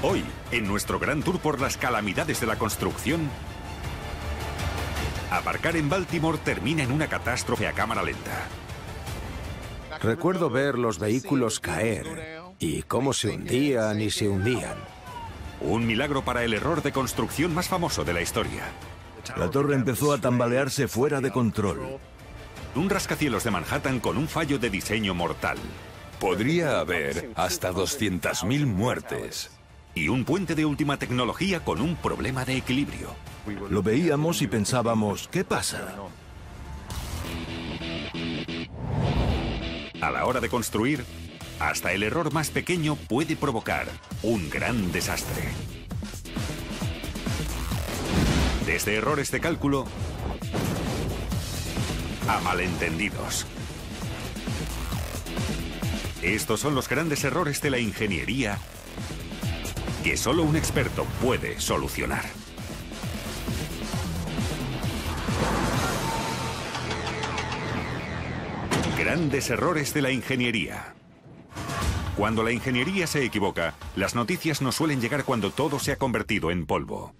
Hoy, en nuestro gran tour por las calamidades de la construcción, aparcar en Baltimore termina en una catástrofe a cámara lenta. Recuerdo ver los vehículos caer y cómo se hundían y se hundían. Un milagro para el error de construcción más famoso de la historia. La torre empezó a tambalearse fuera de control. Un rascacielos de Manhattan con un fallo de diseño mortal. Podría haber hasta 200.000 muertes. Y un puente de última tecnología con un problema de equilibrio. Lo veíamos y pensábamos, ¿qué pasa? A la hora de construir, hasta el error más pequeño puede provocar un gran desastre. Desde errores de cálculo a malentendidos. Estos son los grandes errores de la ingeniería que solo un experto puede solucionar. Grandes errores de la ingeniería. Cuando la ingeniería se equivoca, las noticias no suelen llegar cuando todo se ha convertido en polvo.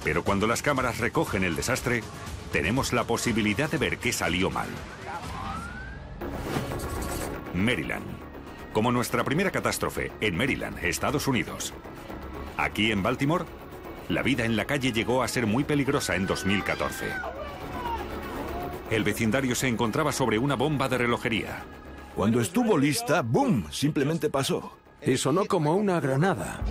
Pero cuando las cámaras recogen el desastre, tenemos la posibilidad de ver qué salió mal. Maryland. Como nuestra primera catástrofe en Maryland, Estados Unidos. Aquí en Baltimore, la vida en la calle llegó a ser muy peligrosa en 2014. El vecindario se encontraba sobre una bomba de relojería. Cuando estuvo lista, ¡boom!, simplemente pasó. Y sonó como una granada.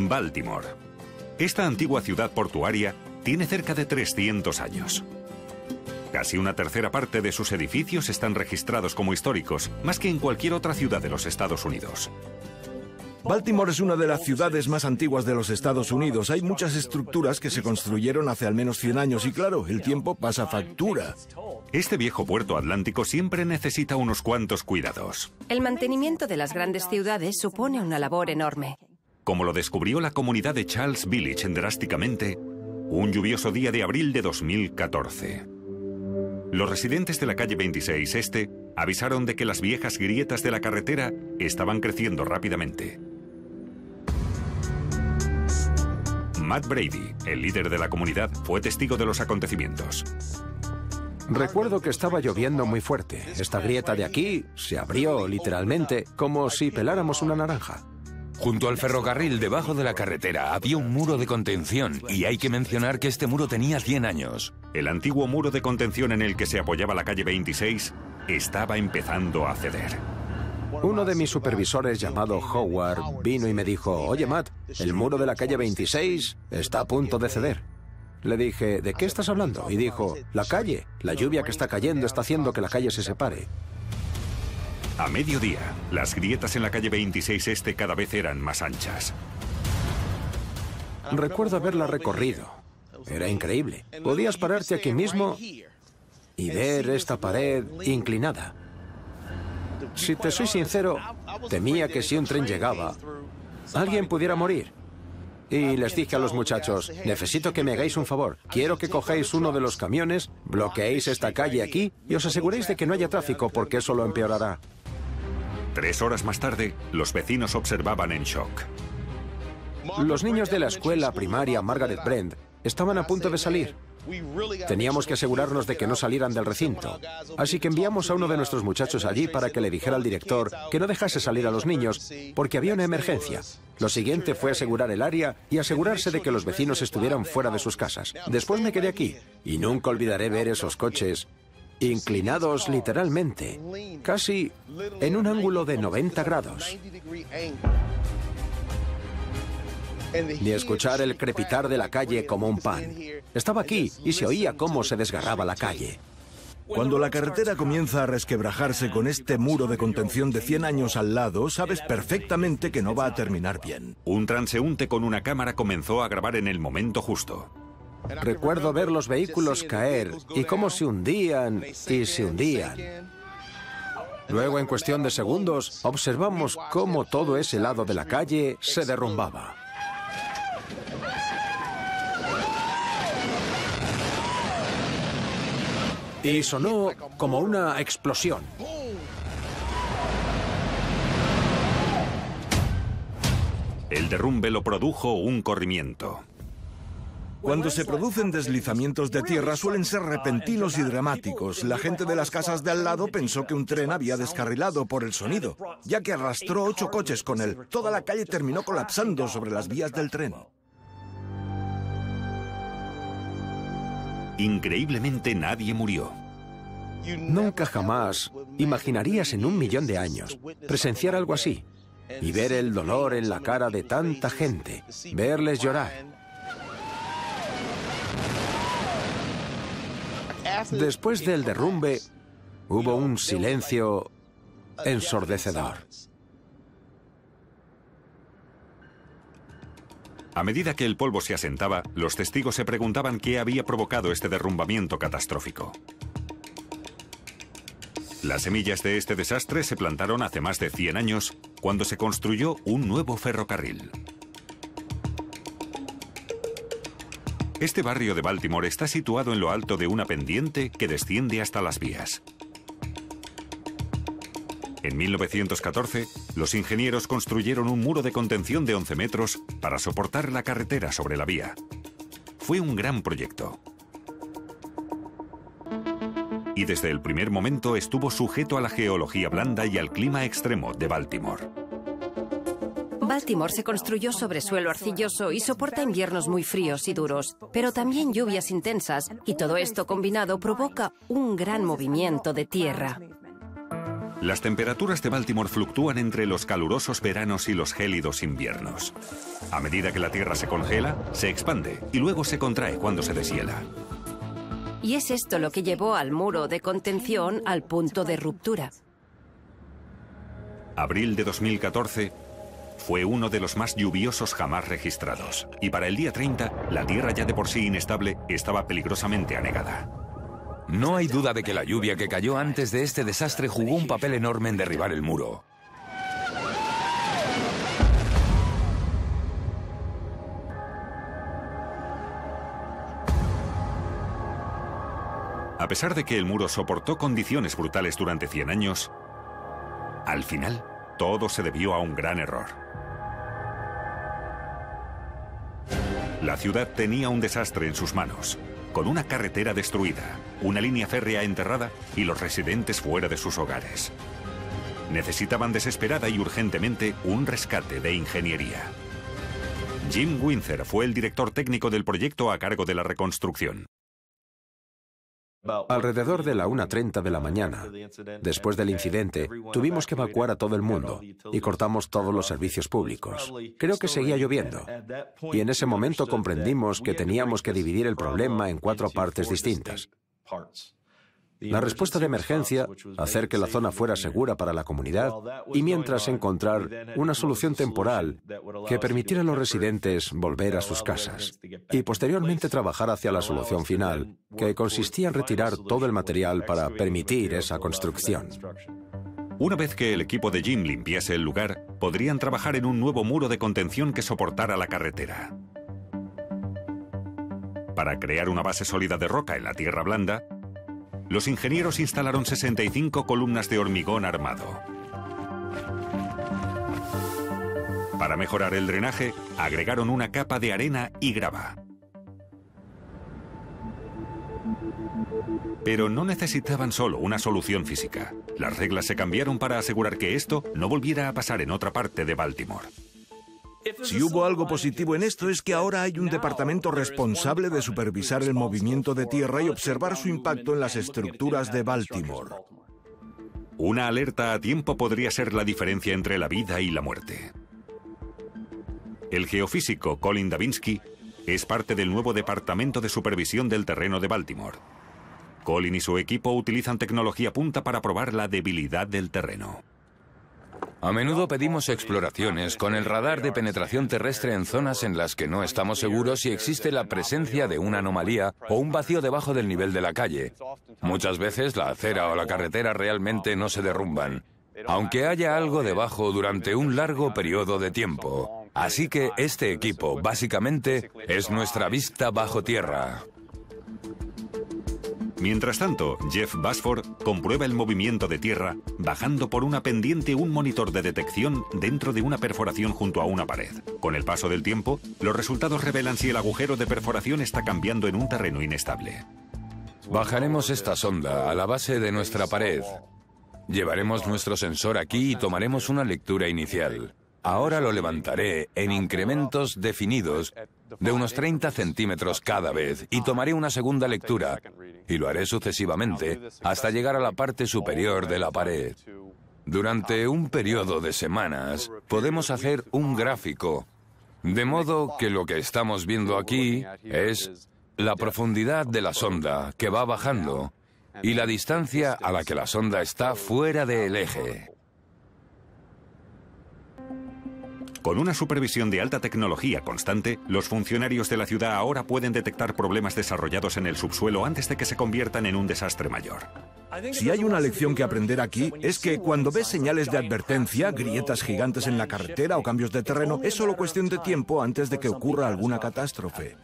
Baltimore. Esta antigua ciudad portuaria tiene cerca de 300 años. Casi una tercera parte de sus edificios están registrados como históricos, más que en cualquier otra ciudad de los Estados Unidos. Baltimore es una de las ciudades más antiguas de los Estados Unidos. Hay muchas estructuras que se construyeron hace al menos 100 años y claro, el tiempo pasa factura. Este viejo puerto atlántico siempre necesita unos cuantos cuidados. El mantenimiento de las grandes ciudades supone una labor enorme. Como lo descubrió la comunidad de Charles Village en Drásticamente, un lluvioso día de abril de 2014. Los residentes de la calle 26 Este avisaron de que las viejas grietas de la carretera estaban creciendo rápidamente. Matt Brady, el líder de la comunidad, fue testigo de los acontecimientos. Recuerdo que estaba lloviendo muy fuerte. Esta grieta de aquí se abrió literalmente como si peláramos una naranja. Junto al ferrocarril, debajo de la carretera, había un muro de contención y hay que mencionar que este muro tenía 100 años. El antiguo muro de contención en el que se apoyaba la calle 26 estaba empezando a ceder. Uno de mis supervisores, llamado Howard, vino y me dijo, oye Matt, el muro de la calle 26 está a punto de ceder. Le dije, ¿de qué estás hablando? Y dijo, la calle, la lluvia que está cayendo está haciendo que la calle se separe. A mediodía, las grietas en la calle 26 Este cada vez eran más anchas. Recuerdo haberla recorrido. Era increíble. Podías pararte aquí mismo y ver esta pared inclinada. Si te soy sincero, temía que si un tren llegaba, alguien pudiera morir. Y les dije a los muchachos, necesito que me hagáis un favor. Quiero que cojáis uno de los camiones, bloqueéis esta calle aquí y os aseguréis de que no haya tráfico porque eso lo empeorará. 3 horas más tarde, los vecinos observaban en shock. Los niños de la escuela primaria Margaret Brent estaban a punto de salir. Teníamos que asegurarnos de que no salieran del recinto. Así que enviamos a uno de nuestros muchachos allí para que le dijera al director que no dejase salir a los niños porque había una emergencia. Lo siguiente fue asegurar el área y asegurarse de que los vecinos estuvieran fuera de sus casas. Después me quedé aquí y nunca olvidaré ver esos coches inclinados literalmente, casi en un ángulo de 90 grados. Ni escuchar el crepitar de la calle como un pan. Estaba aquí y se oía cómo se desgarraba la calle. Cuando la carretera comienza a resquebrajarse con este muro de contención de 100 años al lado, sabes perfectamente que no va a terminar bien. Un transeúnte con una cámara comenzó a grabar en el momento justo. Recuerdo ver los vehículos caer y cómo se hundían y se hundían. Luego, en cuestión de segundos, observamos cómo todo ese lado de la calle se derrumbaba. y sonó como una explosión. El derrumbe lo produjo un corrimiento. Cuando se producen deslizamientos de tierra suelen ser repentinos y dramáticos. La gente de las casas de al lado pensó que un tren había descarrilado por el sonido, ya que arrastró 8 coches con él. Toda la calle terminó colapsando sobre las vías del tren. Increíblemente nadie murió. Nunca jamás imaginarías en 1.000.000 de años presenciar algo así y ver el dolor en la cara de tanta gente, verles llorar. Después del derrumbe, hubo un silencio ensordecedor. A medida que el polvo se asentaba, los testigos se preguntaban qué había provocado este derrumbamiento catastrófico. Las semillas de este desastre se plantaron hace más de 100 años, cuando se construyó un nuevo ferrocarril. Este barrio de Baltimore está situado en lo alto de una pendiente que desciende hasta las vías. En 1914, los ingenieros construyeron un muro de contención de 11 metros para soportar la carretera sobre la vía. Fue un gran proyecto. Y desde el primer momento estuvo sujeto a la geología blanda y al clima extremo de Baltimore. Baltimore se construyó sobre suelo arcilloso y soporta inviernos muy fríos y duros, pero también lluvias intensas, y todo esto combinado provoca un gran movimiento de tierra. Las temperaturas de Baltimore fluctúan entre los calurosos veranos y los gélidos inviernos. A medida que la tierra se congela, se expande y luego se contrae cuando se deshiela. Y es esto lo que llevó al muro de contención al punto de ruptura. Abril de 2014 fue uno de los más lluviosos jamás registrados, y para el día 30, la tierra ya de por sí inestable estaba peligrosamente anegada. No hay duda de que la lluvia que cayó antes de este desastre jugó un papel enorme en derribar el muro. A pesar de que el muro soportó condiciones brutales durante 100 años, al final, todo se debió a un gran error. La ciudad tenía un desastre en sus manos, con una carretera destruida, una línea férrea enterrada y los residentes fuera de sus hogares. Necesitaban desesperada y urgentemente un rescate de ingeniería. Jim Winther fue el director técnico del proyecto a cargo de la reconstrucción. Alrededor de la 1:30 de la mañana, después del incidente, tuvimos que evacuar a todo el mundo y cortamos todos los servicios públicos. Creo que seguía lloviendo. Y en ese momento comprendimos que teníamos que dividir el problema en 4 partes distintas. La respuesta de emergencia, hacer que la zona fuera segura para la comunidad y mientras encontrar una solución temporal que permitiera a los residentes volver a sus casas y posteriormente trabajar hacia la solución final, que consistía en retirar todo el material para permitir esa construcción. Una vez que el equipo de Jim limpiase el lugar, podrían trabajar en un nuevo muro de contención que soportara la carretera. Para crear una base sólida de roca en la tierra blanda, los ingenieros instalaron 65 columnas de hormigón armado. Para mejorar el drenaje, agregaron una capa de arena y grava. Pero no necesitaban solo una solución física. Las reglas se cambiaron para asegurar que esto no volviera a pasar en otra parte de Baltimore. Si hubo algo positivo en esto es que ahora hay un departamento responsable de supervisar el movimiento de tierra y observar su impacto en las estructuras de Baltimore. Una alerta a tiempo podría ser la diferencia entre la vida y la muerte. El geofísico Colin Davinsky es parte del nuevo Departamento de Supervisión del Terreno de Baltimore. Colin y su equipo utilizan tecnología punta para probar la debilidad del terreno. A menudo pedimos exploraciones con el radar de penetración terrestre en zonas en las que no estamos seguros si existe la presencia de una anomalía o un vacío debajo del nivel de la calle. Muchas veces la acera o la carretera realmente no se derrumban, aunque haya algo debajo durante un largo periodo de tiempo. Así que este equipo, básicamente, es nuestra vista bajo tierra. Mientras tanto, Jeff Basford comprueba el movimiento de tierra bajando por una pendiente un monitor de detección dentro de una perforación junto a una pared. Con el paso del tiempo, los resultados revelan si el agujero de perforación está cambiando en un terreno inestable. Bajaremos esta sonda a la base de nuestra pared. Llevaremos nuestro sensor aquí y tomaremos una lectura inicial. Ahora lo levantaré en incrementos definidos de unos 30 centímetros cada vez y tomaré una segunda lectura y lo haré sucesivamente hasta llegar a la parte superior de la pared. Durante un periodo de semanas podemos hacer un gráfico, de modo que lo que estamos viendo aquí es la profundidad de la sonda que va bajando y la distancia a la que la sonda está fuera del eje. Con una supervisión de alta tecnología constante, los funcionarios de la ciudad ahora pueden detectar problemas desarrollados en el subsuelo antes de que se conviertan en un desastre mayor. Si hay una lección que aprender aquí, es que cuando ves señales de advertencia, grietas gigantes en la carretera o cambios de terreno, es solo cuestión de tiempo antes de que ocurra alguna catástrofe.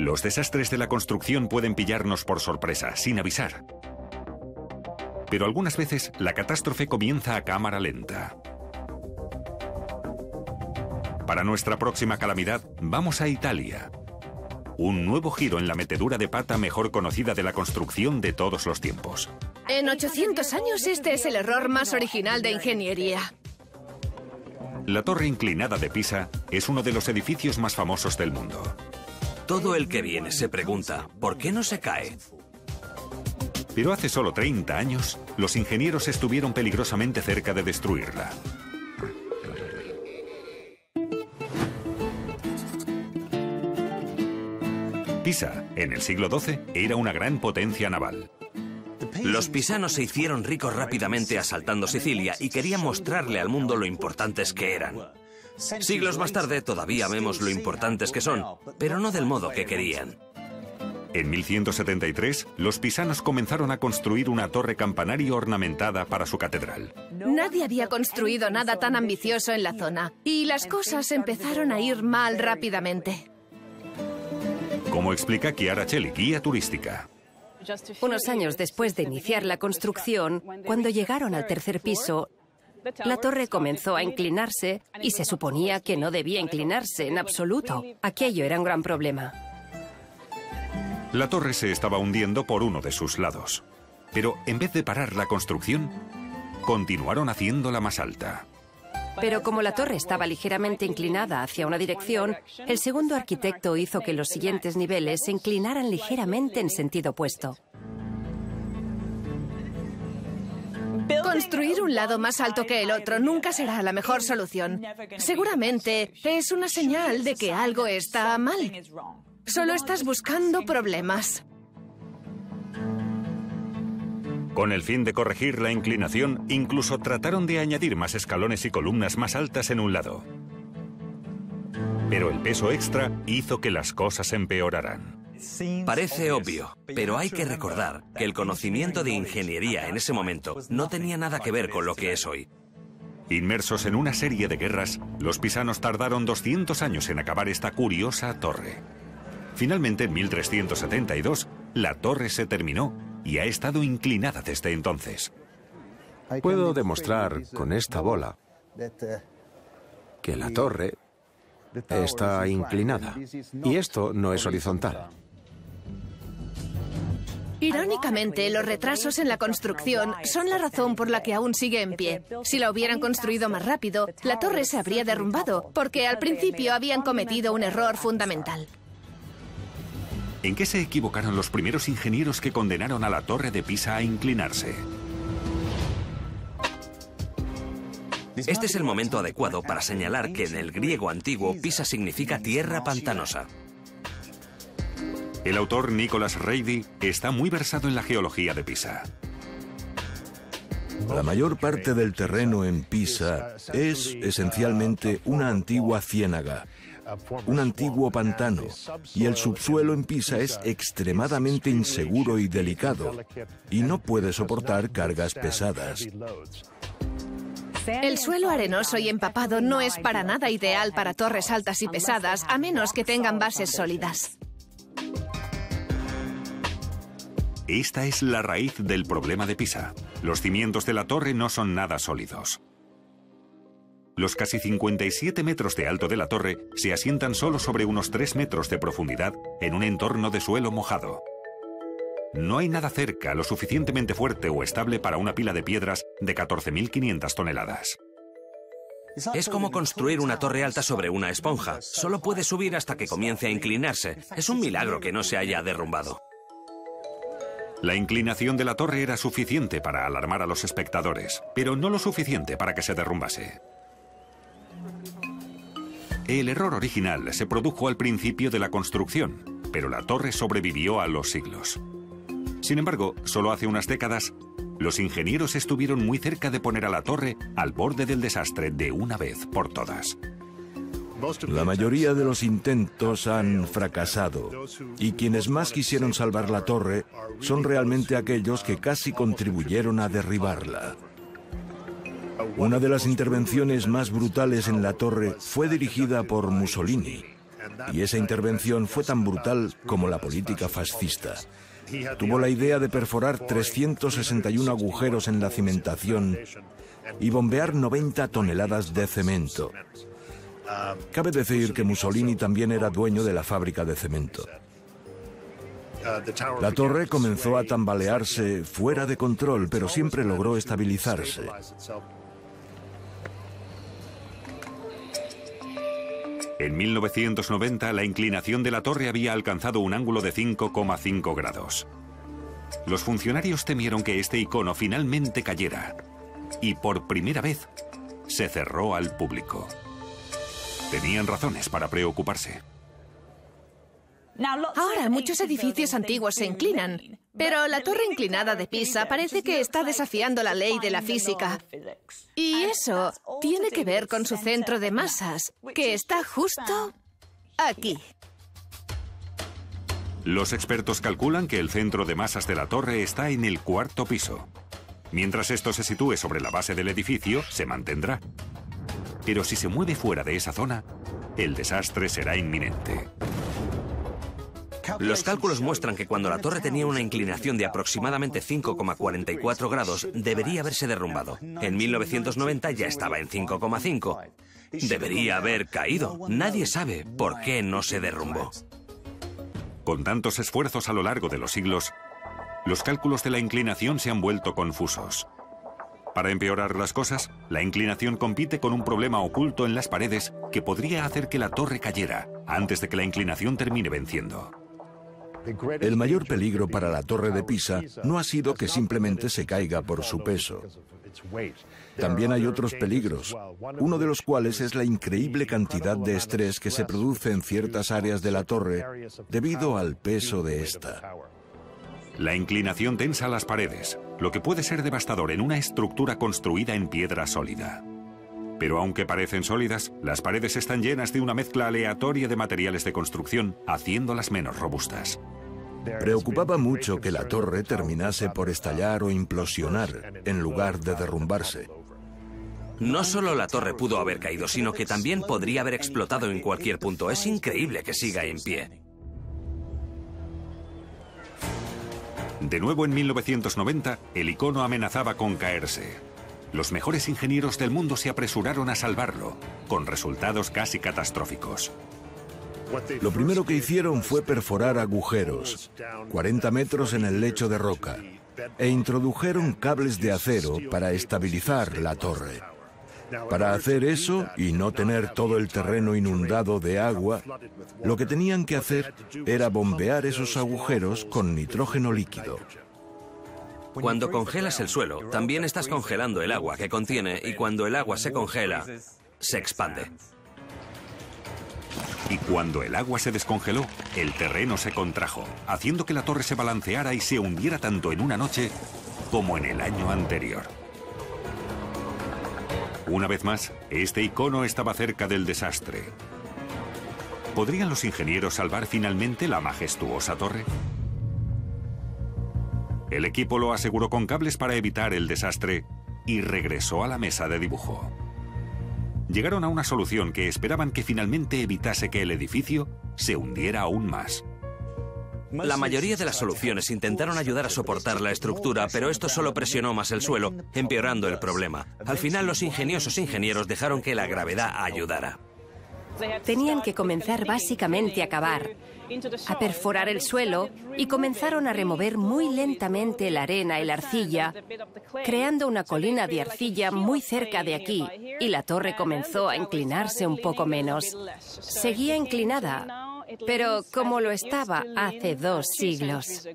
Los desastres de la construcción pueden pillarnos por sorpresa, sin avisar. Pero algunas veces la catástrofe comienza a cámara lenta. Para nuestra próxima calamidad, vamos a Italia. Un nuevo giro en la metedura de pata mejor conocida de la construcción de todos los tiempos. En 800 años este es el error más original de ingeniería. La Torre Inclinada de Pisa es uno de los edificios más famosos del mundo. Todo el que viene se pregunta, ¿por qué no se cae? Pero hace solo 30 años, los ingenieros estuvieron peligrosamente cerca de destruirla. Pisa, en el siglo XII, era una gran potencia naval. Los pisanos se hicieron ricos rápidamente asaltando Sicilia y querían mostrarle al mundo lo importantes que eran. Siglos más tarde todavía vemos lo importantes que son, pero no del modo que querían. En 1173, los pisanos comenzaron a construir una torre campanario ornamentada para su catedral. Nadie había construido nada tan ambicioso en la zona, y las cosas empezaron a ir mal rápidamente. Como explica Chiara Celli, guía turística. Unos años después de iniciar la construcción, cuando llegaron al tercer piso, la torre comenzó a inclinarse y se suponía que no debía inclinarse en absoluto. Aquello era un gran problema. La torre se estaba hundiendo por uno de sus lados. Pero en vez de parar la construcción, continuaron haciéndola más alta. Pero como la torre estaba ligeramente inclinada hacia una dirección, el segundo arquitecto hizo que los siguientes niveles se inclinaran ligeramente en sentido opuesto. Construir un lado más alto que el otro nunca será la mejor solución. Seguramente es una señal de que algo está mal. Solo estás buscando problemas. Con el fin de corregir la inclinación, incluso trataron de añadir más escalones y columnas más altas en un lado. Pero el peso extra hizo que las cosas empeoraran. Parece obvio, pero hay que recordar que el conocimiento de ingeniería en ese momento no tenía nada que ver con lo que es hoy. Inmersos en una serie de guerras, los pisanos tardaron 200 años en acabar esta curiosa torre. Finalmente, en 1372, la torre se terminó y ha estado inclinada desde entonces. Puedo demostrar con esta bola que la torre está inclinada. Y esto no es horizontal. Irónicamente, los retrasos en la construcción son la razón por la que aún sigue en pie. Si la hubieran construido más rápido, la torre se habría derrumbado, porque al principio habían cometido un error fundamental. ¿En qué se equivocaron los primeros ingenieros que condenaron a la Torre de Pisa a inclinarse? Este es el momento adecuado para señalar que en el griego antiguo Pisa significa tierra pantanosa. El autor Nicholas Reidy está muy versado en la geología de Pisa. La mayor parte del terreno en Pisa es esencialmente una antigua ciénaga. un antiguo pantano, y el subsuelo en Pisa es extremadamente inseguro y delicado, y no puede soportar cargas pesadas. El suelo arenoso y empapado no es para nada ideal para torres altas y pesadas, a menos que tengan bases sólidas. Esta es la raíz del problema de Pisa. Los cimientos de la torre no son nada sólidos. Los casi 57 metros de alto de la torre se asientan solo sobre unos 3 metros de profundidad en un entorno de suelo mojado. No hay nada cerca lo suficientemente fuerte o estable para una pila de piedras de 14.500 toneladas. Es como construir una torre alta sobre una esponja. Solo puede subir hasta que comience a inclinarse. Es un milagro que no se haya derrumbado. La inclinación de la torre era suficiente para alarmar a los espectadores, pero no lo suficiente para que se derrumbase. El error original se produjo al principio de la construcción, pero la torre sobrevivió a los siglos. Sin embargo, solo hace unas décadas, los ingenieros estuvieron muy cerca de poner a la torre al borde del desastre de una vez por todas. La mayoría de los intentos han fracasado, y quienes más quisieron salvar la torre son realmente aquellos que casi contribuyeron a derribarla. Una de las intervenciones más brutales en la torre fue dirigida por Mussolini, y esa intervención fue tan brutal como la política fascista. Tuvo la idea de perforar 361 agujeros en la cimentación y bombear 90 toneladas de cemento. Cabe decir que Mussolini también era dueño de la fábrica de cemento. La torre comenzó a tambalearse fuera de control, pero siempre logró estabilizarse. En 1990, la inclinación de la torre había alcanzado un ángulo de 5,5 grados. Los funcionarios temieron que este icono finalmente cayera, y por primera vez se cerró al público. Tenían razones para preocuparse. Ahora muchos edificios antiguos se inclinan, pero la torre inclinada de Pisa parece que está desafiando la ley de la física. Y eso tiene que ver con su centro de masas, que está justo aquí. Los expertos calculan que el centro de masas de la torre está en el 4º piso. Mientras esto se sitúe sobre la base del edificio, se mantendrá. Pero si se mueve fuera de esa zona, el desastre será inminente. Los cálculos muestran que cuando la torre tenía una inclinación de aproximadamente 5,44 grados, debería haberse derrumbado. En 1990 ya estaba en 5,5. Debería haber caído. Nadie sabe por qué no se derrumbó. Con tantos esfuerzos a lo largo de los siglos, los cálculos de la inclinación se han vuelto confusos. Para empeorar las cosas, la inclinación compite con un problema oculto en las paredes que podría hacer que la torre cayera antes de que la inclinación termine venciendo. El mayor peligro para la torre de Pisa no ha sido que simplemente se caiga por su peso. También hay otros peligros, uno de los cuales es la increíble cantidad de estrés que se produce en ciertas áreas de la torre debido al peso de esta. La inclinación tensa las paredes, lo que puede ser devastador en una estructura construida en piedra sólida. Pero aunque parecen sólidas, las paredes están llenas de una mezcla aleatoria de materiales de construcción, haciéndolas menos robustas. Preocupaba mucho que la torre terminase por estallar o implosionar, en lugar de derrumbarse. No solo la torre pudo haber caído, sino que también podría haber explotado en cualquier punto. Es increíble que siga en pie. De nuevo en 1990, el icono amenazaba con caerse. Los mejores ingenieros del mundo se apresuraron a salvarlo, con resultados casi catastróficos. Lo primero que hicieron fue perforar agujeros, 40 metros en el lecho de roca, e introdujeron cables de acero para estabilizar la torre. Para hacer eso y no tener todo el terreno inundado de agua, lo que tenían que hacer era bombear esos agujeros con nitrógeno líquido. Cuando congelas el suelo, también estás congelando el agua que contiene, y cuando el agua se congela, se expande. Y cuando el agua se descongeló, el terreno se contrajo, haciendo que la torre se balanceara y se hundiera tanto en una noche como en el año anterior. Una vez más, este icono estaba cerca del desastre. ¿Podrían los ingenieros salvar finalmente la majestuosa torre? El equipo lo aseguró con cables para evitar el desastre y regresó a la mesa de dibujo. Llegaron a una solución que esperaban que finalmente evitase que el edificio se hundiera aún más. La mayoría de las soluciones intentaron ayudar a soportar la estructura, pero esto solo presionó más el suelo, empeorando el problema. Al final, los ingeniosos ingenieros dejaron que la gravedad ayudara. Tenían que comenzar básicamente a cavar, a perforar el suelo y comenzaron a remover muy lentamente la arena y la arcilla, creando una colina de arcilla muy cerca de aquí, y la torre comenzó a inclinarse un poco menos. Seguía inclinada, pero como lo estaba hace 2 siglos.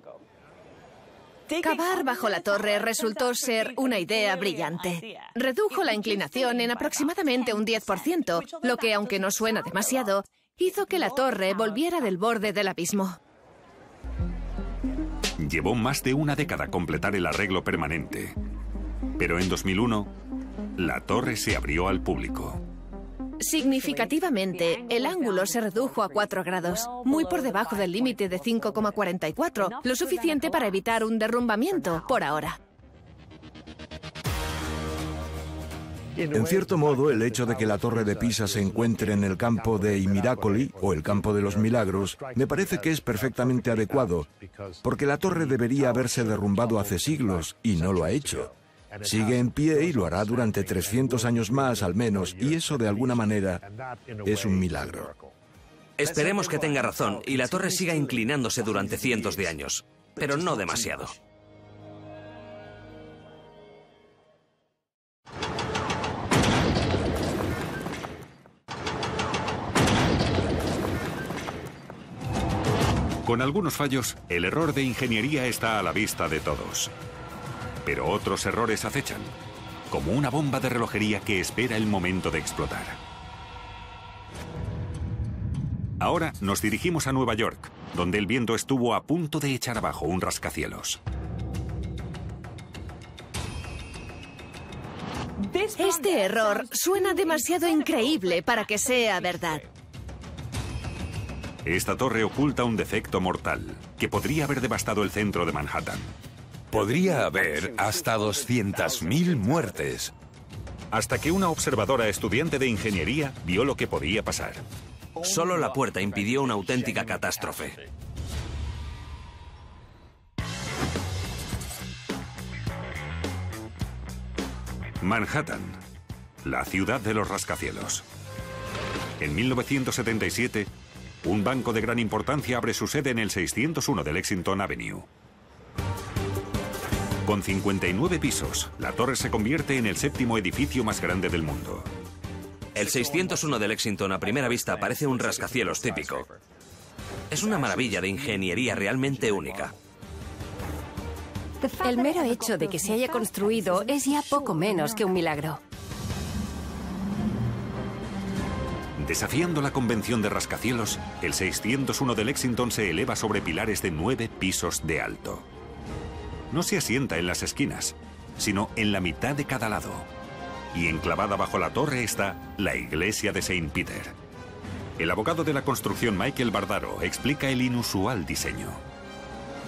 Cavar bajo la torre resultó ser una idea brillante. Redujo la inclinación en aproximadamente un 10%, lo que, aunque no suena demasiado, hizo que la torre volviera del borde del abismo. Llevó más de una década completar el arreglo permanente, pero en 2001, la torre se abrió al público. Significativamente, el ángulo se redujo a 4 grados, muy por debajo del límite de 5,44, lo suficiente para evitar un derrumbamiento por ahora. En cierto modo, el hecho de que la Torre de Pisa se encuentre en el campo de I Miracoli, o el campo de los milagros, me parece que es perfectamente adecuado, porque la torre debería haberse derrumbado hace siglos, y no lo ha hecho. Sigue en pie y lo hará durante 300 años más al menos, y eso de alguna manera es un milagro. Esperemos que tenga razón y la torre siga inclinándose durante cientos de años, pero no demasiado. Con algunos fallos, el error de ingeniería está a la vista de todos. Pero otros errores acechan, como una bomba de relojería que espera el momento de explotar. Ahora nos dirigimos a Nueva York, donde el viento estuvo a punto de echar abajo un rascacielos. Este error suena demasiado increíble para que sea verdad. Esta torre oculta un defecto mortal que podría haber devastado el centro de Manhattan. Podría haber hasta 200.000 muertes. Hasta que una observadora estudiante de ingeniería vio lo que podía pasar. Solo la puerta impidió una auténtica catástrofe. Manhattan, la ciudad de los rascacielos. En 1977, un banco de gran importancia abre su sede en el 601 de Lexington Avenue. Con 59 pisos, la torre se convierte en el 7º edificio más grande del mundo. El 601 de Lexington a primera vista parece un rascacielos típico. Es una maravilla de ingeniería realmente única. El mero hecho de que se haya construido es ya poco menos que un milagro. Desafiando la convención de rascacielos, el 601 de Lexington se eleva sobre pilares de 9 pisos de alto. No se asienta en las esquinas, sino en la mitad de cada lado. Y enclavada bajo la torre está la iglesia de Saint Peter. El abogado de la construcción Michael Bardaro explica el inusual diseño.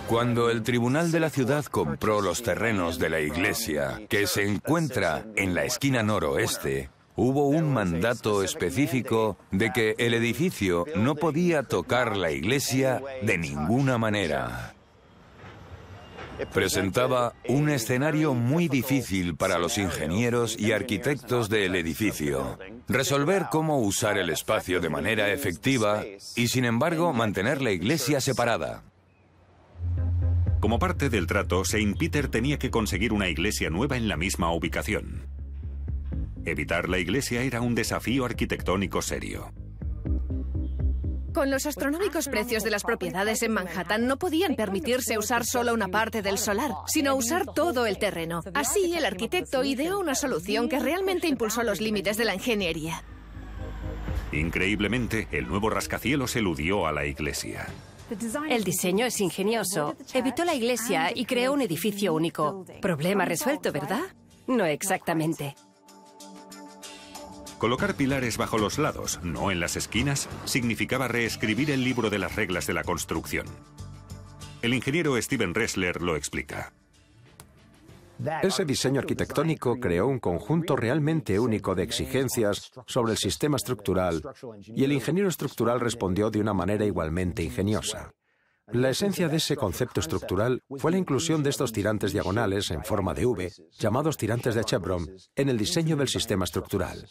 Cuando el tribunal de la ciudad compró los terrenos de la iglesia, que se encuentra en la esquina noroeste, hubo un mandato específico de que el edificio no podía tocar la iglesia de ninguna manera. Presentaba un escenario muy difícil para los ingenieros y arquitectos del edificio. Resolver cómo usar el espacio de manera efectiva y, sin embargo, mantener la iglesia separada. Como parte del trato, Saint Peter tenía que conseguir una iglesia nueva en la misma ubicación. Evitar la iglesia era un desafío arquitectónico serio. Con los astronómicos precios de las propiedades en Manhattan, no podían permitirse usar solo una parte del solar, sino usar todo el terreno. Así, el arquitecto ideó una solución que realmente impulsó los límites de la ingeniería. Increíblemente, el nuevo rascacielos eludió a la iglesia. El diseño es ingenioso. Evitó la iglesia y creó un edificio único. Problema resuelto, ¿verdad? No exactamente. Colocar pilares bajo los lados, no en las esquinas, significaba reescribir el libro de las reglas de la construcción. El ingeniero Steven Ressler lo explica. Ese diseño arquitectónico creó un conjunto realmente único de exigencias sobre el sistema estructural, y el ingeniero estructural respondió de una manera igualmente ingeniosa. La esencia de ese concepto estructural fue la inclusión de estos tirantes diagonales en forma de V, llamados tirantes de Chevron, en el diseño del sistema estructural.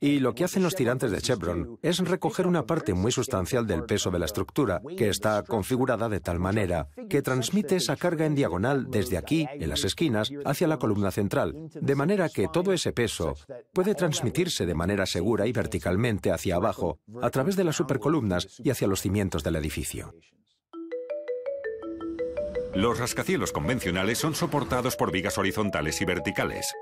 Y lo que hacen los tirantes de Chevron es recoger una parte muy sustancial del peso de la estructura, que está configurada de tal manera que transmite esa carga en diagonal desde aquí, en las esquinas, hacia la columna central, de manera que todo ese peso puede transmitirse de manera segura y verticalmente hacia abajo, a través de las supercolumnas y hacia los cimientos del edificio. Los rascacielos convencionales son soportados por vigas horizontales y verticales.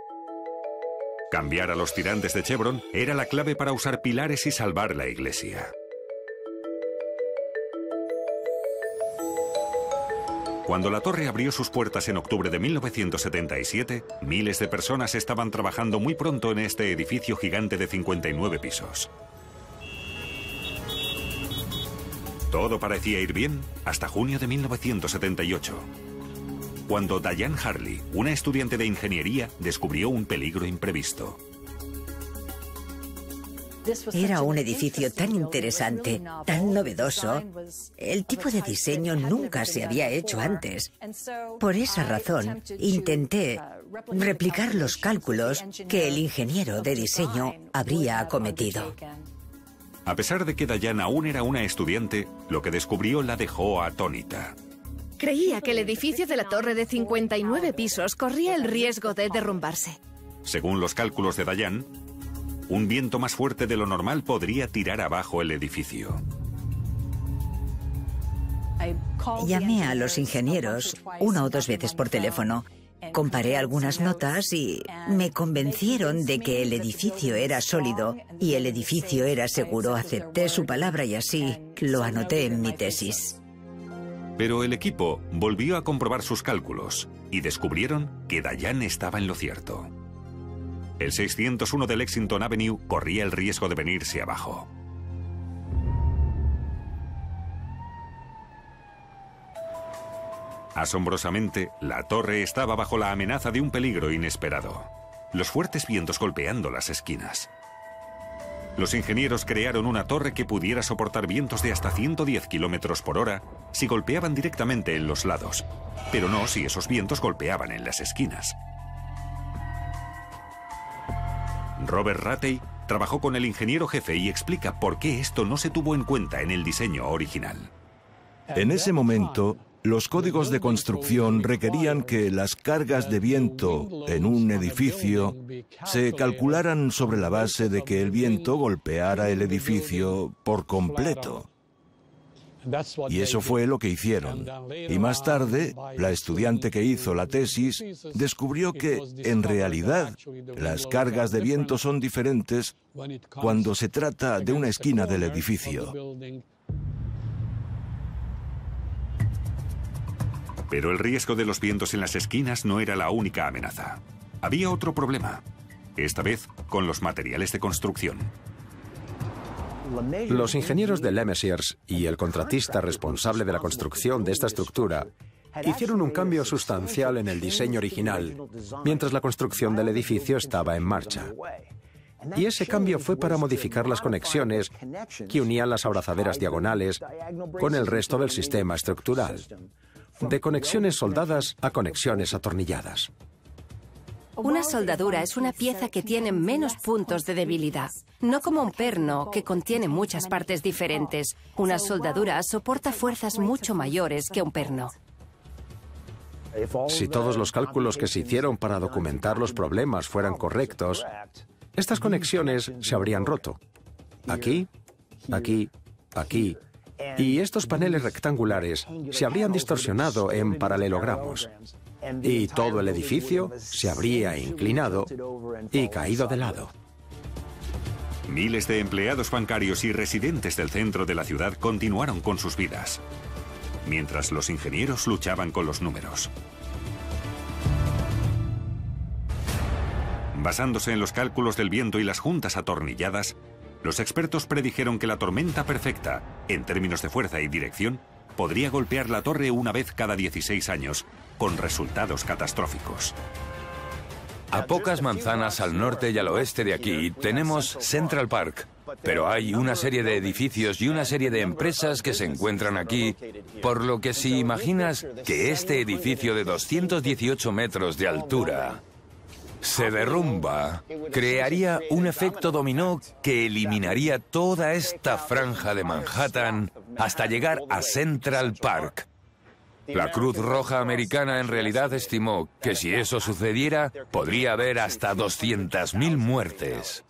Cambiar a los tirantes de Chevron era la clave para usar pilares y salvar la iglesia. Cuando la torre abrió sus puertas en octubre de 1977, miles de personas estaban trabajando muy pronto en este edificio gigante de 59 pisos. Todo parecía ir bien hasta junio de 1978. Cuando Diane Harley, una estudiante de ingeniería, descubrió un peligro imprevisto. Era un edificio tan interesante, tan novedoso. El tipo de diseño nunca se había hecho antes. Por esa razón, intenté replicar los cálculos que el ingeniero de diseño habría acometido. A pesar de que Diane aún era una estudiante, lo que descubrió la dejó atónita. Creía que el edificio de la torre de 59 pisos corría el riesgo de derrumbarse. Según los cálculos de Diane, un viento más fuerte de lo normal podría tirar abajo el edificio. Llamé a los ingenieros 1 o 2 veces por teléfono. Comparé algunas notas y me convencieron de que el edificio era sólido y el edificio era seguro. Acepté su palabra y así lo anoté en mi tesis. Pero el equipo volvió a comprobar sus cálculos y descubrieron que Diane estaba en lo cierto. El 601 de Lexington Avenue corría el riesgo de venirse abajo. Asombrosamente, la torre estaba bajo la amenaza de un peligro inesperado: los fuertes vientos golpeando las esquinas. Los ingenieros crearon una torre que pudiera soportar vientos de hasta 110 kilómetros por hora si golpeaban directamente en los lados, pero no si esos vientos golpeaban en las esquinas. Robert Ratey trabajó con el ingeniero jefe y explica por qué esto no se tuvo en cuenta en el diseño original. En ese momento, los códigos de construcción requerían que las cargas de viento en un edificio se calcularan sobre la base de que el viento golpeara el edificio por completo. Y eso fue lo que hicieron. Y más tarde, la estudiante que hizo la tesis descubrió que, en realidad, las cargas de viento son diferentes cuando se trata de una esquina del edificio. Pero el riesgo de los vientos en las esquinas no era la única amenaza. Había otro problema, esta vez con los materiales de construcción. Los ingenieros de Le Messiers y el contratista responsable de la construcción de esta estructura hicieron un cambio sustancial en el diseño original, mientras la construcción del edificio estaba en marcha. Y ese cambio fue para modificar las conexiones que unían las abrazaderas diagonales con el resto del sistema estructural, de conexiones soldadas a conexiones atornilladas. Una soldadura es una pieza que tiene menos puntos de debilidad, no como un perno que contiene muchas partes diferentes. Una soldadura soporta fuerzas mucho mayores que un perno. Si todos los cálculos que se hicieron para documentar los problemas fueran correctos, estas conexiones se habrían roto. Aquí, aquí, aquí. Y estos paneles rectangulares se habrían distorsionado en paralelogramos. Y todo el edificio se habría inclinado y caído de lado. Miles de empleados bancarios y residentes del centro de la ciudad continuaron con sus vidas, mientras los ingenieros luchaban con los números. Basándose en los cálculos del viento y las juntas atornilladas, los expertos predijeron que la tormenta perfecta, en términos de fuerza y dirección, podría golpear la torre una vez cada 16 años, con resultados catastróficos. A pocas manzanas al norte y al oeste de aquí tenemos Central Park, pero hay una serie de edificios y una serie de empresas que se encuentran aquí, por lo que si imaginas que este edificio de 218 metros de altura se derrumba, crearía un efecto dominó que eliminaría toda esta franja de Manhattan hasta llegar a Central Park. La Cruz Roja Americana en realidad estimó que si eso sucediera, podría haber hasta 200.000 muertes.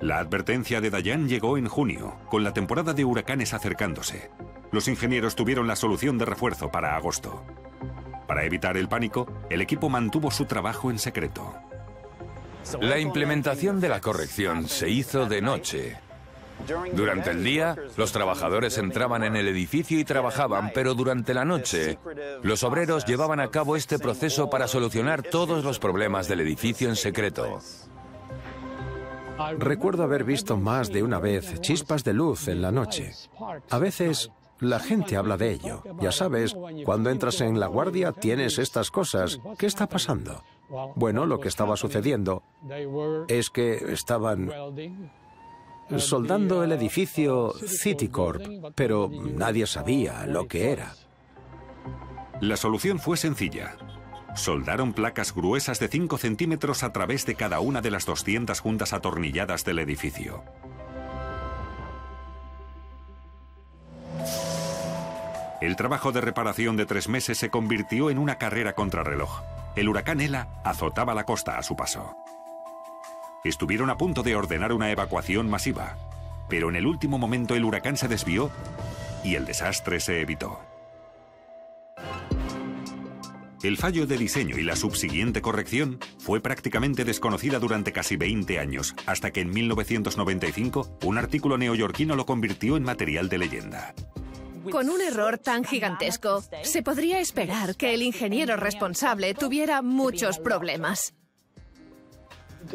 La advertencia de Dayan llegó en junio, con la temporada de huracanes acercándose. Los ingenieros tuvieron la solución de refuerzo para agosto. Para evitar el pánico, el equipo mantuvo su trabajo en secreto. La implementación de la corrección se hizo de noche. Durante el día, los trabajadores entraban en el edificio y trabajaban, pero durante la noche, los obreros llevaban a cabo este proceso para solucionar todos los problemas del edificio en secreto. Recuerdo haber visto más de una vez chispas de luz en la noche. A veces la gente habla de ello. Ya sabes, cuando entras en la guardia tienes estas cosas. ¿Qué está pasando? Bueno, lo que estaba sucediendo es que estaban soldando el edificio Citicorp, pero nadie sabía lo que era. La solución fue sencilla. Soldaron placas gruesas de 5 centímetros a través de cada una de las 200 juntas atornilladas del edificio. El trabajo de reparación de 3 meses se convirtió en una carrera contrarreloj. El huracán Ela azotaba la costa a su paso. Estuvieron a punto de ordenar una evacuación masiva, pero en el último momento el huracán se desvió y el desastre se evitó. El fallo de diseño y la subsiguiente corrección fue prácticamente desconocida durante casi 20 años, hasta que en 1995 un artículo neoyorquino lo convirtió en material de leyenda. Con un error tan gigantesco, se podría esperar que el ingeniero responsable tuviera muchos problemas.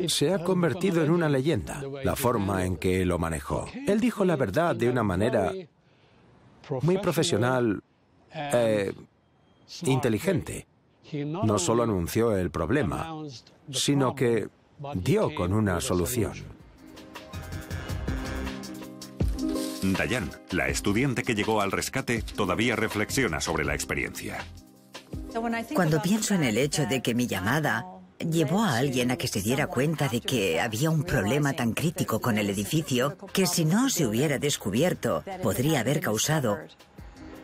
Se ha convertido en una leyenda, la forma en que lo manejó. Él dijo la verdad de una manera muy profesional e inteligente. No solo anunció el problema, sino que dio con una solución. Dayan, la estudiante que llegó al rescate, todavía reflexiona sobre la experiencia. Cuando pienso en el hecho de que mi llamada llevó a alguien a que se diera cuenta de que había un problema tan crítico con el edificio, que si no se hubiera descubierto, podría haber causado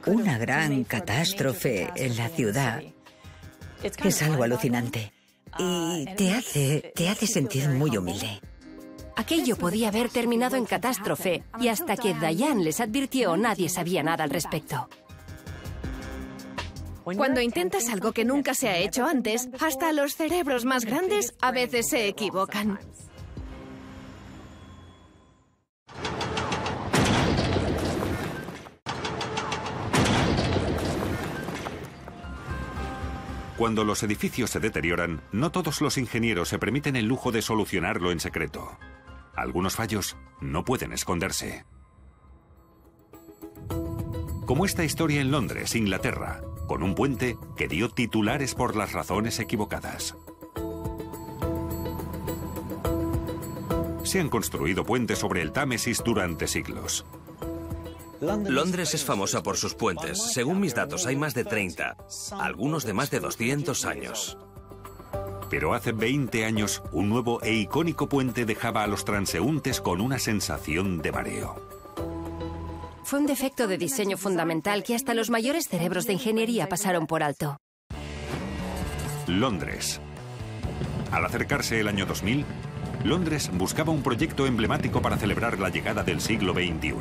una gran catástrofe en la ciudad, es algo alucinante. Y te hace sentir muy humilde. Aquello podía haber terminado en catástrofe, y hasta que Dayan les advirtió, nadie sabía nada al respecto. Cuando intentas algo que nunca se ha hecho antes, hasta los cerebros más grandes a veces se equivocan. Cuando los edificios se deterioran, no todos los ingenieros se permiten el lujo de solucionarlo en secreto. Algunos fallos no pueden esconderse. Como esta historia en Londres, Inglaterra, con un puente que dio titulares por las razones equivocadas. Se han construido puentes sobre el Támesis durante siglos. Londres es famosa por sus puentes. Según mis datos, hay más de 30, algunos de más de 200 años. Pero hace 20 años, un nuevo e icónico puente dejaba a los transeúntes con una sensación de mareo. Fue un defecto de diseño fundamental que hasta los mayores cerebros de ingeniería pasaron por alto. Londres. Al acercarse el año 2000, Londres buscaba un proyecto emblemático para celebrar la llegada del siglo XXI.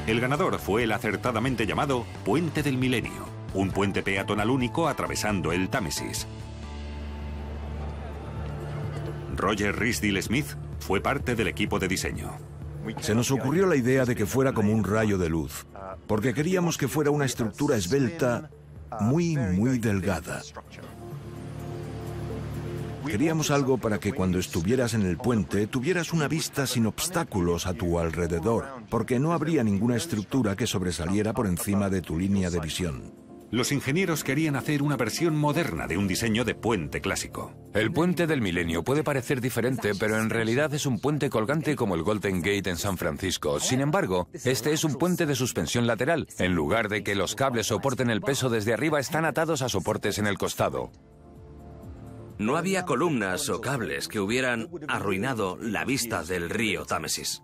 El ganador fue el acertadamente llamado Puente del Milenio, un puente peatonal único atravesando el Támesis. Roger Risdale Smith fue parte del equipo de diseño. Se nos ocurrió la idea de que fuera como un rayo de luz, porque queríamos que fuera una estructura esbelta muy delgada. Queríamos algo para que cuando estuvieras en el puente tuvieras una vista sin obstáculos a tu alrededor, porque no habría ninguna estructura que sobresaliera por encima de tu línea de visión. Los ingenieros querían hacer una versión moderna de un diseño de puente clásico. El puente del milenio puede parecer diferente, pero en realidad es un puente colgante como el Golden Gate en San Francisco. Sin embargo, este es un puente de suspensión lateral. En lugar de que los cables soporten el peso desde arriba, están atados a soportes en el costado. No había columnas o cables que hubieran arruinado la vista del río Támesis.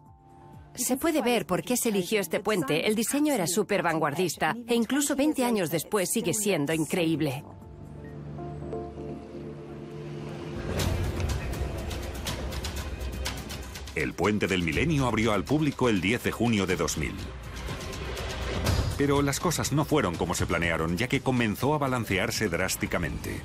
Se puede ver por qué se eligió este puente. El diseño era súper vanguardista e incluso 20 años después sigue siendo increíble. El puente del milenio abrió al público el 10 de junio de 2000. Pero las cosas no fueron como se planearon, ya que comenzó a balancearse drásticamente.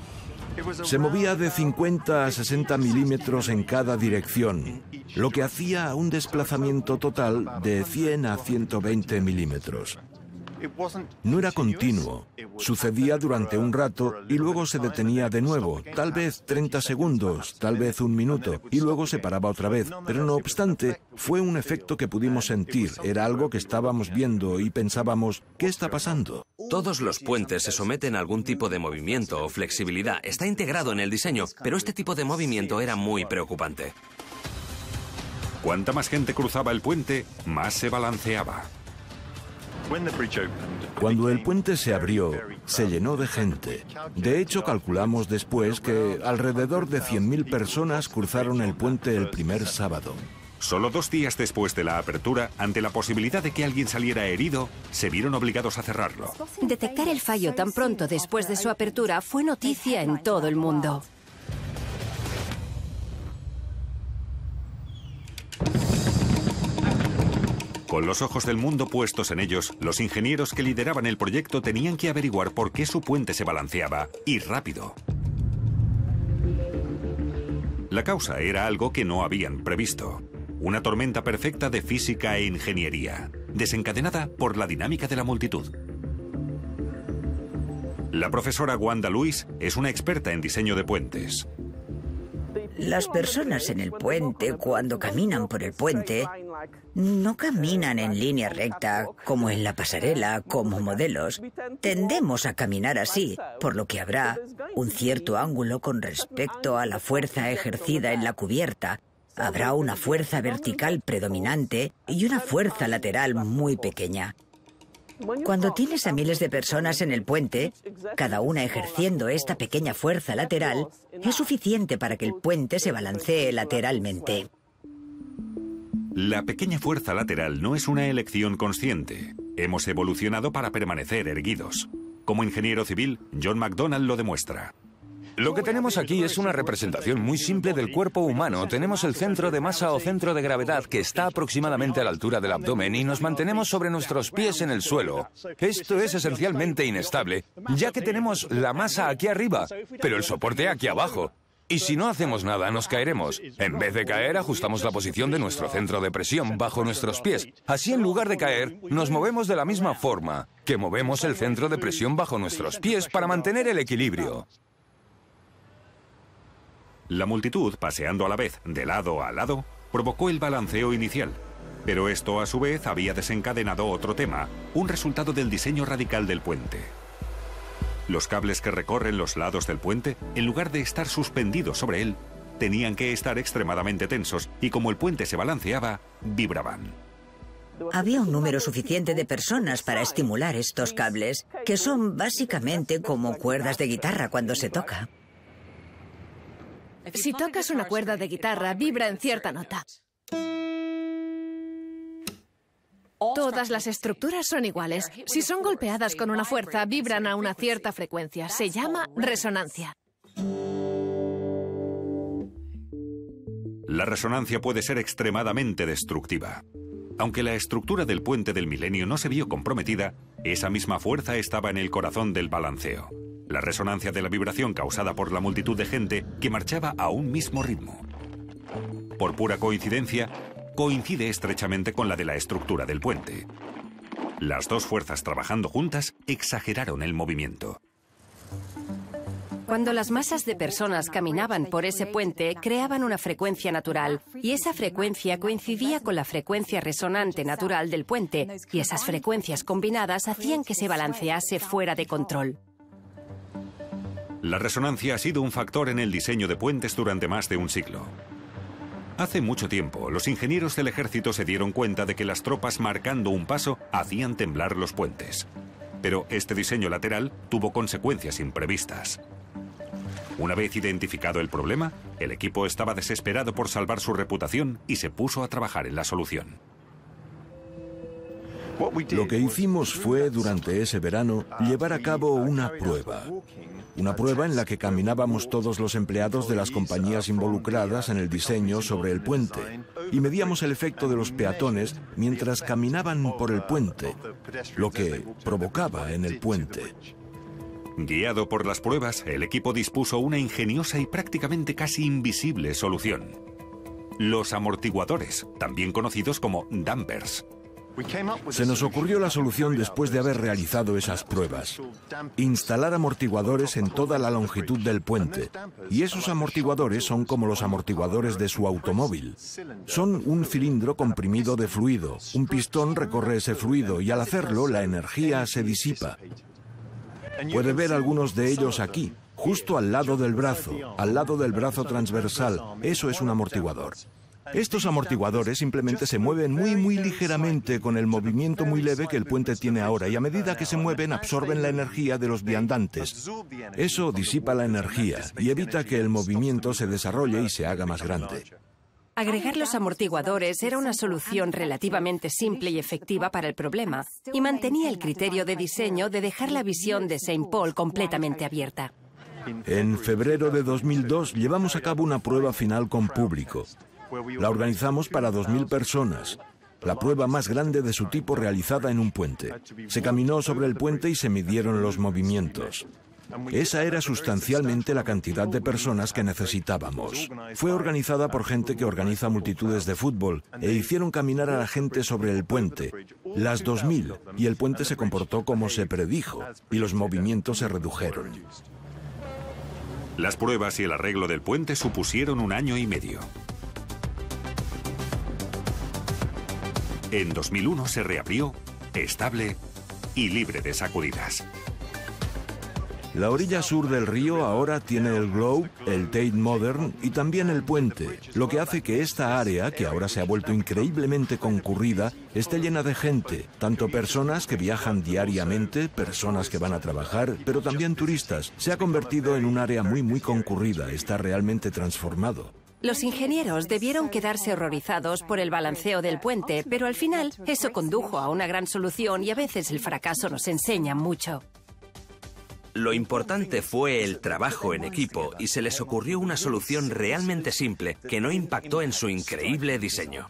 Se movía de 50 a 60 milímetros en cada dirección, lo que hacía un desplazamiento total de 100 a 120 milímetros. No era continuo, sucedía durante un rato y luego se detenía de nuevo, tal vez 30 segundos, tal vez un minuto, y luego se paraba otra vez. Pero no obstante, fue un efecto que pudimos sentir, era algo que estábamos viendo y pensábamos, ¿qué está pasando? Todos los puentes se someten a algún tipo de movimiento o flexibilidad, está integrado en el diseño, pero este tipo de movimiento era muy preocupante. Cuanta más gente cruzaba el puente, más se balanceaba. Cuando el puente se abrió, se llenó de gente. De hecho, calculamos después que alrededor de 100.000 personas cruzaron el puente el primer sábado. Solo 2 días después de la apertura, ante la posibilidad de que alguien saliera herido, se vieron obligados a cerrarlo. Detectar el fallo tan pronto después de su apertura fue noticia en todo el mundo. Con los ojos del mundo puestos en ellos, los ingenieros que lideraban el proyecto tenían que averiguar por qué su puente se balanceaba, y rápido. La causa era algo que no habían previsto. Una tormenta perfecta de física e ingeniería, desencadenada por la dinámica de la multitud. La profesora Wanda Lewis es una experta en diseño de puentes. Las personas en el puente, cuando caminan por el puente, no caminan en línea recta, como en la pasarela, como modelos. Tendemos a caminar así, por lo que habrá un cierto ángulo con respecto a la fuerza ejercida en la cubierta. Habrá una fuerza vertical predominante y una fuerza lateral muy pequeña. Cuando tienes a miles de personas en el puente, cada una ejerciendo esta pequeña fuerza lateral, es suficiente para que el puente se balancee lateralmente. La pequeña fuerza lateral no es una elección consciente. Hemos evolucionado para permanecer erguidos. Como ingeniero civil, John McDonald lo demuestra. Lo que tenemos aquí es una representación muy simple del cuerpo humano. Tenemos el centro de masa o centro de gravedad que está aproximadamente a la altura del abdomen y nos mantenemos sobre nuestros pies en el suelo. Esto es esencialmente inestable, ya que tenemos la masa aquí arriba, pero el soporte aquí abajo. Y si no hacemos nada, nos caeremos. En vez de caer, ajustamos la posición de nuestro centro de presión bajo nuestros pies. Así, en lugar de caer, nos movemos de la misma forma que movemos el centro de presión bajo nuestros pies para mantener el equilibrio. La multitud, paseando a la vez de lado a lado, provocó el balanceo inicial. Pero esto, a su vez, había desencadenado otro tema, un resultado del diseño radical del puente. Los cables que recorren los lados del puente, en lugar de estar suspendidos sobre él, tenían que estar extremadamente tensos y como el puente se balanceaba, vibraban. Había un número suficiente de personas para estimular estos cables, que son básicamente como cuerdas de guitarra cuando se toca. Si tocas una cuerda de guitarra, vibra en cierta nota. Todas las estructuras son iguales. Si son golpeadas con una fuerza, vibran a una cierta frecuencia. Se llama resonancia. La resonancia puede ser extremadamente destructiva. Aunque la estructura del puente del milenio no se vio comprometida, esa misma fuerza estaba en el corazón del balanceo. La resonancia de la vibración causada por la multitud de gente que marchaba a un mismo ritmo. Por pura coincidencia, coincide estrechamente con la de la estructura del puente. Las dos fuerzas trabajando juntas exageraron el movimiento. Cuando las masas de personas caminaban por ese puente, creaban una frecuencia natural, y esa frecuencia coincidía con la frecuencia resonante natural del puente, y esas frecuencias combinadas hacían que se balancease fuera de control. La resonancia ha sido un factor en el diseño de puentes durante más de un siglo. Hace mucho tiempo, los ingenieros del ejército se dieron cuenta de que las tropas marcando un paso hacían temblar los puentes. Pero este diseño lateral tuvo consecuencias imprevistas. Una vez identificado el problema, el equipo estaba desesperado por salvar su reputación y se puso a trabajar en la solución. Lo que hicimos fue, durante ese verano, llevar a cabo una prueba. Una prueba en la que caminábamos todos los empleados de las compañías involucradas en el diseño sobre el puente y medíamos el efecto de los peatones mientras caminaban por el puente, lo que provocaba en el puente. Guiado por las pruebas, el equipo dispuso una ingeniosa y prácticamente casi invisible solución: los amortiguadores, también conocidos como dampers. Se nos ocurrió la solución después de haber realizado esas pruebas: instalar amortiguadores en toda la longitud del puente. Y esos amortiguadores son como los amortiguadores de su automóvil. Son un cilindro comprimido de fluido. Un pistón recorre ese fluido y al hacerlo la energía se disipa. Puede ver algunos de ellos aquí, justo al lado del brazo transversal. Eso es un amortiguador. Estos amortiguadores simplemente se mueven muy ligeramente con el movimiento muy leve que el puente tiene ahora, y a medida que se mueven absorben la energía de los viandantes. Eso disipa la energía y evita que el movimiento se desarrolle y se haga más grande. Agregar los amortiguadores era una solución relativamente simple y efectiva para el problema, y mantenía el criterio de diseño de dejar la visión de St. Paul completamente abierta. En febrero de 2002 llevamos a cabo una prueba final con público. La organizamos para 2.000 personas, la prueba más grande de su tipo realizada en un puente. Se caminó sobre el puente y se midieron los movimientos. Esa era sustancialmente la cantidad de personas que necesitábamos. Fue organizada por gente que organiza multitudes de fútbol e hicieron caminar a la gente sobre el puente, las 2.000, y el puente se comportó como se predijo y los movimientos se redujeron. Las pruebas y el arreglo del puente supusieron 1 año y medio. En 2001 se reabrió, estable y libre de sacudidas. La orilla sur del río ahora tiene el Globe, el Tate Modern y también el puente, lo que hace que esta área, que ahora se ha vuelto increíblemente concurrida, esté llena de gente, tanto personas que viajan diariamente, personas que van a trabajar, pero también turistas. Se ha convertido en un área muy concurrida, está realmente transformado. Los ingenieros debieron quedarse horrorizados por el balanceo del puente, pero al final eso condujo a una gran solución y a veces el fracaso nos enseña mucho. Lo importante fue el trabajo en equipo y se les ocurrió una solución realmente simple que no impactó en su increíble diseño.